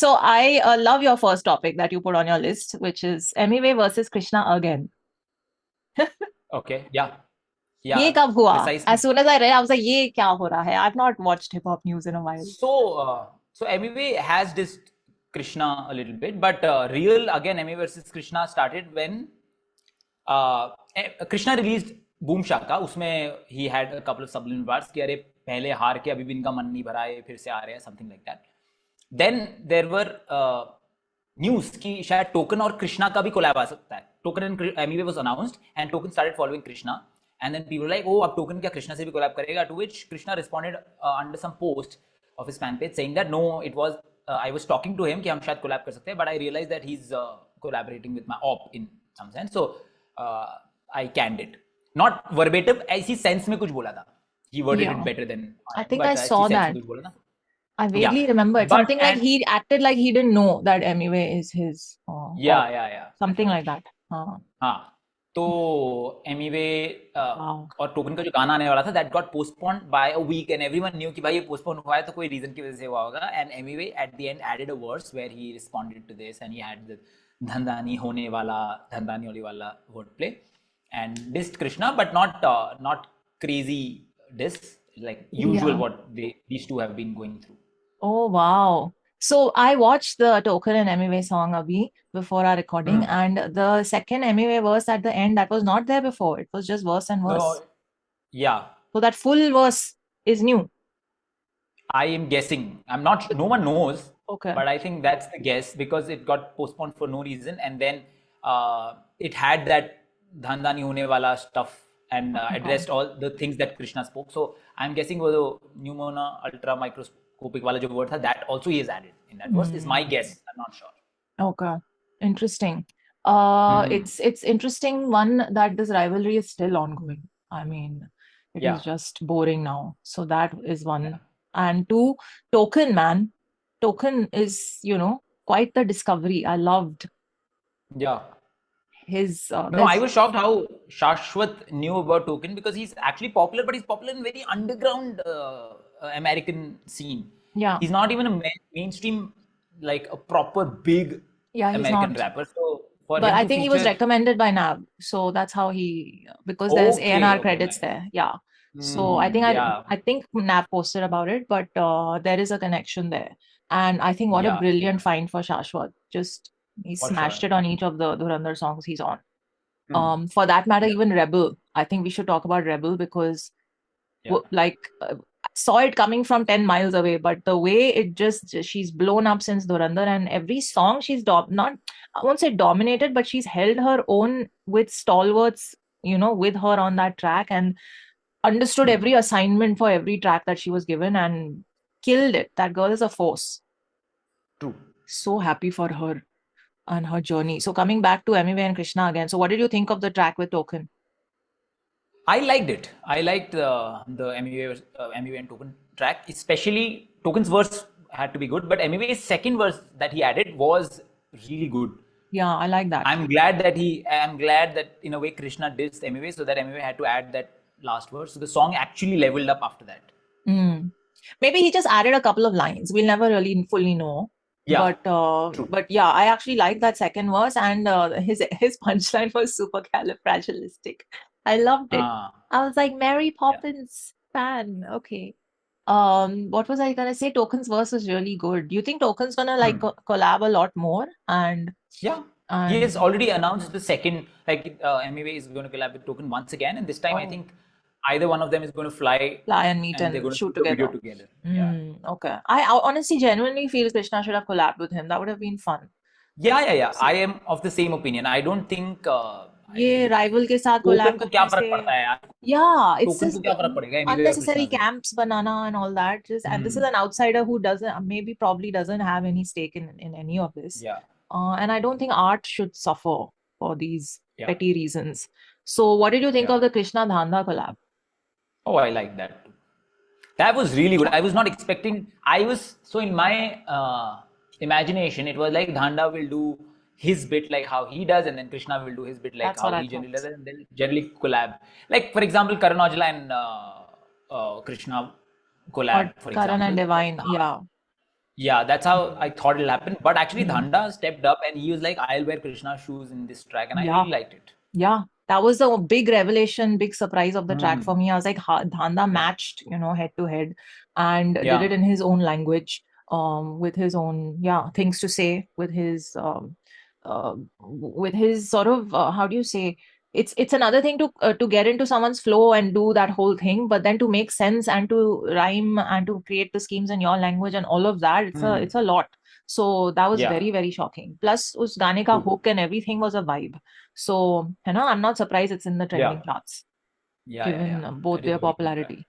So I love your first topic that you put on your list, which is Emiway versus Krishna again. Okay, yeah, ये yeah, कब हुआ? As precisely. soon as I read, I was like, ये क्या हो रहा है? I've not watched hip hop news in a while. So Emiway has dissed Krishna a little bit, but real again Emiway versus Krishna started when Krishna released Boom Shaka. उसमें he had a couple of subliminal bars कि अरे पहले हार के अभी भी इनका मन नहीं भरा है फिर से आ रहे हैं something like that. Then there were news कि शायद टोकन और कृष्णा का भी कोलैब आ सकता है. Token and Emiway was announced and Token started following Krishna and then people like oh अब टोकन क्या कृष्णा से भी कोलैब करेगा, to which Krishna responded under some post of his fan page saying that no it was I was talking to him कि हम शायद collab कर सकते हैं but I realise that he is collaborating with my op in some sense, so I canned it not verbatim, ऐसी sense में कुछ बोला था. He worded it Yeah, better than I I, think I but ऐसी saw sense में that. कुछ बोला था. I या vaguely remembered but something like and he acted like he didn't know that Emiway is his op, या something like definitely. that. हाँ, तो Emiway Wow. और टोकन का जो गाना आने वाला था that got postponed by a week and everyone knew कि भाई ये पोस्टपोन हुआ है तो कोई रीजन की वजह से हुआ होगा. And Emiway at the end added a verse where he responded to this and he had the धंधानी होने वाला धंधानी होने वाला word play and dissed Krishna but not crazy diss like usual Yeah. what these two have been going through. Oh, wow. So I watched the Token and Emiway song Abhi before our recording, Hmm. and the second Emiway verse at the end that was not there before. It was just verse and verse. No, yeah, So that full verse is new. I am guessing. I'm not. No one knows, Okay. but I think that's the guess because it got postponed for no reason, and then it had that dhandani hone wala stuff and Oh. addressed all the things that Krishna spoke. So I'm guessing वो जो pneumona ultra microscopic वाला जो word था, that also he has added in that verse. Is my guess. I'm not sure. Okay. Interesting. Hmm. It's interesting one that this rivalry is still ongoing. I mean, it is Yeah. just boring now. So that is Yeah. one. And two, Token, man. Token is, quite the discovery. I loved Yeah. his No, I there's was shocked how Shashwat knew about Token because he's actually popular, but he's popular in very underground American scene. yeah, He's not even a mainstream, like a proper big yeah, he's American not. rapper. So for But him I to think he was feature, recommended by NAB. So that's how he because there's okay, A&R okay, credits nice. there. Yeah. So I Hmm, think I yeah, I think NAB posted about it, but there is a connection there. And I think what a yeah, brilliant find for Shashwat. Just he for sure. smashed it on each of the Dhurandhar songs he's on. Hmm, For that matter, yeah, even Rebel. I think we should talk about Rebel because yeah. like I saw it coming from 10 miles away, but the way it just she's blown up since Dhurandhar, and every song she's not, I won't say dominated, but she's held her own with stalwarts, with her on that track, and understood Hmm, every assignment for every track that she was given and killed it. That girl is a force. true. So happy for her and her journey. So coming back to Emiway and Krishna again, so what did you think of the track with Token? I liked it. I liked the MEV and Token track, especially Token's verse had to be good, but MEV's second verse that he added was really good. Yeah, I like that. I'm glad that in a way Krishna dissed MEV so that MEV had to add that last verse. So the song actually leveled up after that. Mm. Maybe he just added a couple of lines. We'll never really fully know. Yeah, true. But yeah, I actually like that second verse, and his punchline was supercalifragilistic. I loved it. Uh, I was like Mary yeah. Poppins fan. Okay. What was I gonna say? Token's verse was really good. Do you think Token's gonna like Hmm. collab a lot more? Yeah. He has And already announced the second, like MEV is going to collab with Token once again, and this time I oh, think either one of them is going to fly fly and meet and they're and going to shoot shoot a video together. together. Yeah. Okay. I honestly genuinely feel Krishna should have collabed with him. That would have been fun. Yeah. I am of the same opinion. I don't think ये rival के साथ collab token को क्या करने फर्क से पड़ता है यार. yeah, it's टोकन को just क्या फर्क पड़ेगा एमिवे और unnecessary कृष्णा से. camps banana and all that. Just and this is Hmm. an outsider who doesn't maybe probably doesn't have any stake in any of this. Yeah. And I don't think art should suffer for these Yeah. petty reasons. So what did you think Yeah. of the Krishna Dhanda collab? Oh, I like that too. That was really good. I was not expecting. I was so in my imagination, it was like Dhanda will do his bit like how he does, and then Krishna will do his bit like That's what how I he thought. generally does, and then generally collab. Like for example, Karan Aujla and Krishna Or collab, for Karan and example. Divine, yeah. Yeah, that's how I thought it'll happen. But actually, Mm. Dhanda stepped up and he was like, I'll wear Krishna's shoes in this track. And I Yeah. really liked it. Yeah, that was the big revelation, big surprise of the track for Hmm. me. I was like, Dhanda Yeah. matched, head to head, and did it Yeah. in his own language, with his own, things to say, with his sort of, how do you say? It's another thing to get into someone's flow and do that whole thing, but then to make sense and to rhyme and to create the schemes in your language and all of that, it's a Hmm. lot. So that was Yeah. very, very shocking. Plus, us gaane ka True. hook and everything was a vibe. So, I'm not surprised it's in the Yeah. trending charts, Yeah. Yeah. given Yeah. both It is their a very good track. popularity.